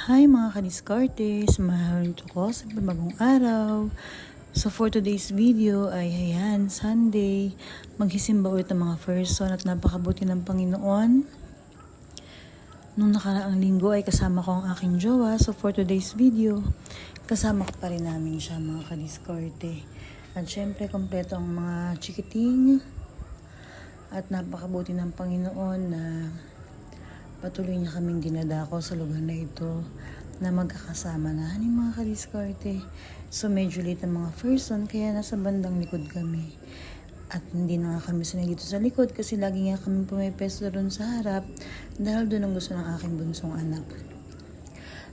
Hi mga kadiskartes, mahalito ko sa bagong araw. So for today's video ay ayan, Sunday, maghisimba ulit ang mga person at napakabuti ng Panginoon. Nung nakaraang linggo ay kasama ko ang aking jowa. So for today's video, kasama ko pa rin namin siya mga kadiskarte. At syempre kompleto ang mga chikiting at napakabuti ng Panginoon na patuloy niya kaming dinadako sa lugar na ito na magkakasama na ni mga kadiskarte. So medyo late ang mga person kaya nasa bandang likod kami. At hindi na nga kami sanay dito sa likod kasi lagi nga kami pumipesto doon sa harap dahil doon ang gusto ng aking bunsong anak.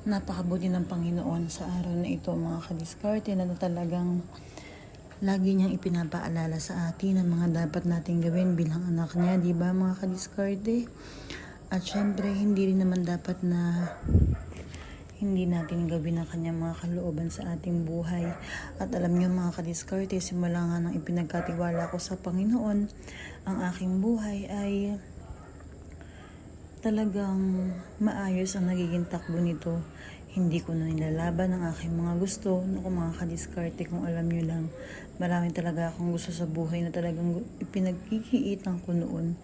Napakabuti ng Panginoon sa araw na ito mga kadiskarte na talagang lagi niyang ipinapaalala sa atin ang mga dapat nating gawin bilang anak niya, di ba mga kadiskarte? At syempre, hindi rin naman dapat na hindi natin gawin ang kanyang mga kalooban sa ating buhay. At alam niyo mga kadiskarte, simula nga nang ipinagkatiwala ko sa Panginoon, ang aking buhay ay talagang maayos ang nagiging takbo nito. Hindi ko na nilalaban ang aking mga gusto. Naku mga kadiskarte, kung alam niyo lang, marami talaga akong gusto sa buhay na talagang ipinagkikiitan ko noon.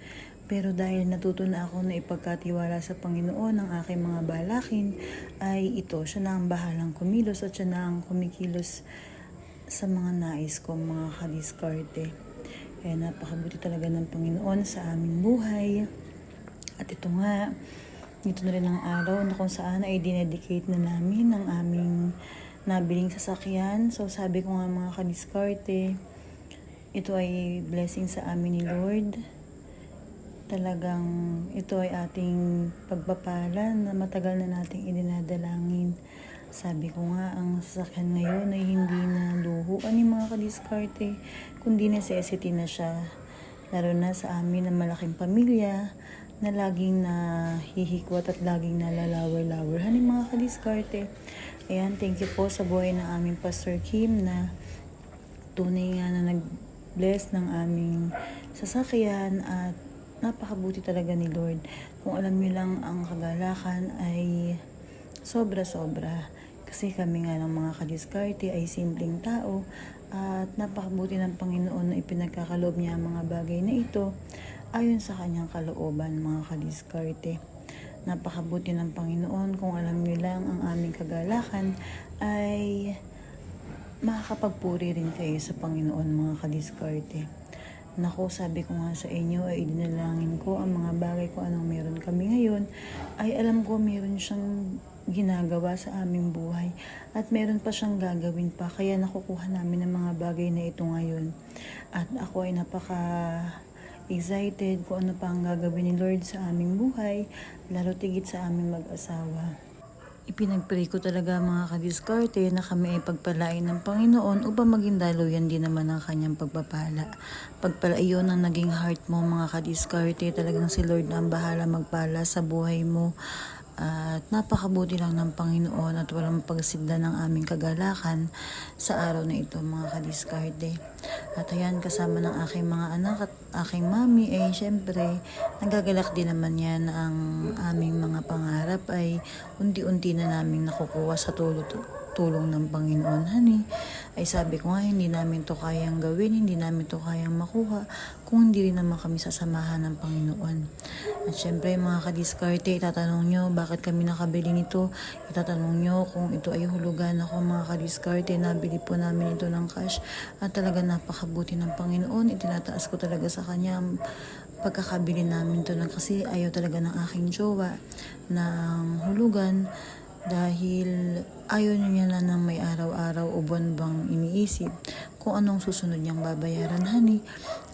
Pero dahil natuto na ako na ipagkatiwala sa Panginoon ang aking mga balakin, ay ito, siya na ang bahalang kumilos at siya na ang kumikilos sa mga nais ko, mga kadiskarte. Kaya napakabuti talaga ng Panginoon sa aming buhay. At ito nga, ito na rin ang araw na kung saan ay dinedicate na namin ang aming nabiling sasakyan. So sabi ko nga mga kadiskarte, ito ay blessing sa amin ni Lord. Talagang ito ay ating pagpapala na matagal na nating idinadalangin. Sabi ko nga, ang sasakyan ngayon ay hindi na luhuan ni mga kadiskarte, kundi necessity na siya. Lalo na sa amin na malaking pamilya, na laging nahihikwat at laging nalalawar-lawar. Hani mga kadiskarte. Ayan, thank you po sa buhay ng aming Pastor Kim na tunay nga na nag-bless ng aming sasakyan at napakabuti talaga ni Lord. Kung alam niyo lang ang kagalakan ay sobra-sobra. Kasi kami nga ng mga kadiskarte ay simpleng tao at napakabuti ng Panginoon na ipinagkakaloob niya ang mga bagay na ito ayon sa kanyang kalooban mga kadiskarte. Napakabuti ng Panginoon kung alam niyo lang ang aming kagalakan ay makakapagpuri rin kayo sa Panginoon mga kadiskarte. Naku, sabi ko nga sa inyo ay dinalangin ko ang mga bagay ko anong meron kami ngayon ay alam ko meron siyang ginagawa sa aming buhay at meron pa siyang gagawin pa kaya nakukuha namin ang mga bagay na ito ngayon at ako ay napaka excited kung ano pa ang gagawin ni Lord sa aming buhay lalo tigit sa aming mag-asawa. Ipinagpray ko talaga mga kadiskarte na kami ay pagpalain ng Panginoon upang maging daluyan din naman ang kanyang pagpapala. Pagpala iyon ang naging heart mo mga kadiskarte, talagang si Lord na ang bahala magpala sa buhay mo. At napakabuti lang ng Panginoon at walang pagsigda ng aming kagalakan sa araw na ito mga kadiskarte. At ayan, kasama ng aking mga anak at aking mami ay syempre nagagalak din naman yan ang aming mga pangarap ay unti-unti na namin nakukuha sa tulong ng Panginoon. Honey, ay sabi ko nga hindi namin to kayang gawin, hindi namin to kayang makuha kung hindi rin naman kami sasamahan ng Panginoon. At syempre mga kadiskarte, itatanong nyo bakit kami nakabili nito, itatanong nyo kung ito ay hulugan ako mga kadiskarte, nabili po namin ito ng cash at talaga napakabuti ng Panginoon, itinataas ko talaga sa kanya ang pagkakabili namin ito kasi ayaw talaga ng aking jowa ng hulugan dahil ayaw niya na ng may araw-araw o buwan-bang iniisip kung anong susunod niyang babayaran. Honey,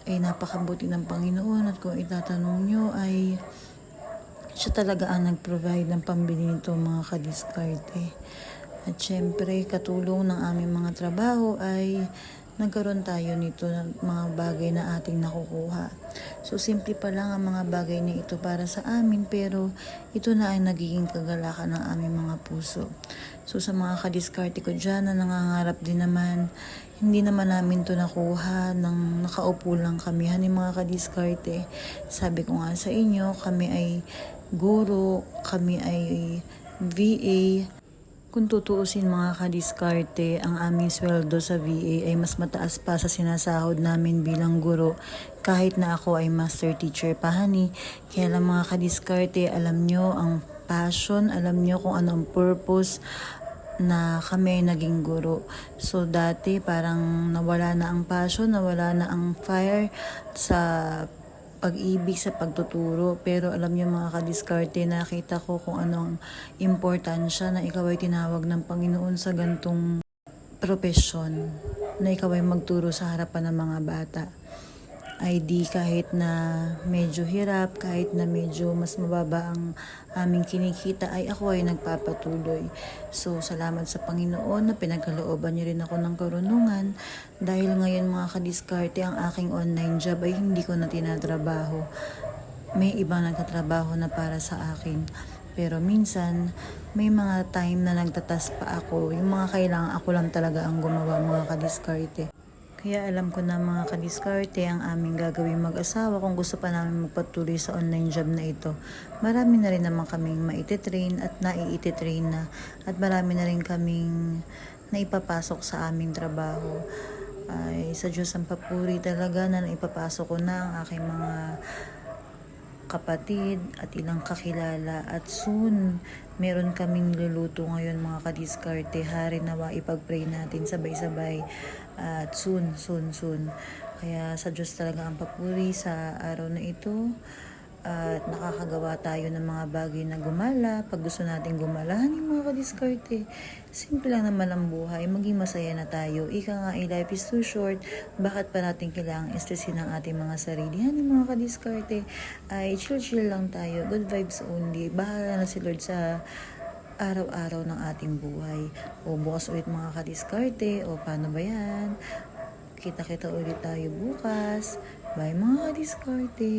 ay napakabuti ng Panginoon at kung itatanong nyo ay siya talaga ang nag-provide ng pambili nito mga kadiskarte. At syempre katulong ng aming mga trabaho ay nagkaroon tayo nito ng mga bagay na ating nakukuha. So simple pa lang ang mga bagay na ito para sa amin pero ito na ay nagiging kagalakan ng aming mga puso. So sa mga kadiskarte ko dyan na nangangarap din naman, hindi naman namin to nakuha nang nakaupo lang kami. Hani mga kadiskarte, sabi ko nga sa inyo, kami ay guro, kami ay VA. Kung tutuusin mga kadiskarte, ang aming sweldo sa VA ay mas mataas pa sa sinasahod namin bilang guro kahit na ako ay master teacher pa, honey. Kaya lang mga kadiskarte, alam nyo ang passion, alam nyo kung ano ang purpose na kami naging guro. So dati parang nawala na ang passion, nawala na ang fire sa pag-ibig sa pagtuturo. Pero alam niyo mga kadiskarte, nakita ko kung ano ang importansya na ikaw ay tinawag ng Panginoon sa gantong profesyon, na ikaw ay magturo sa harapan ng mga bata. Ay di kahit na medyo hirap, kahit na medyo mas mababa ang aming kinikita, ay ako ay nagpapatuloy. So salamat sa Panginoon na pinagkalooban niyo rin ako ng karunungan, dahil ngayon mga kadiskarte, ang aking online job ay hindi ko na tinatrabaho. May ibang nagtatrabaho na para sa akin. Pero minsan, may mga time na nagtatas pa ako. Yung mga kailangan ako lang talaga ang gumawa, mga kadiskarte. Kaya alam ko na mga kadiskarte ang aming gagawin mag-asawa kung gusto pa namin magpatuloy sa online job na ito. Marami na rin naman kaming maititrain at naiititrain na. At marami na rin kaming naipapasok sa aming trabaho. Ay sa Diyos ang papuri talaga na naipapasok ko na ang aking mga kapatid at ilang kakilala, at soon meron kaming luluto ngayon mga kadiskarte. Hari nawa ipag-pray natin sabay-sabay at soon. Kaya sa Diyos talaga ang papuri sa araw na ito, at nakakagawa tayo ng mga bagay na gumala pag gusto natin gumalahan yung mga kadiskarte. Simple lang naman ang buhay, maging masaya na tayo. Ika nga, life is too short, bakit pa natin kailangang stressin ang ating mga sarili? Yung mga kadiskarte, ay chill lang tayo, good vibes only. Bahala na si Lord sa araw-araw ng ating buhay. O bukas ulit mga kadiskarte, o paano ba yan? Kita-kita ulit tayo bukas. Bye mga kadiskarte.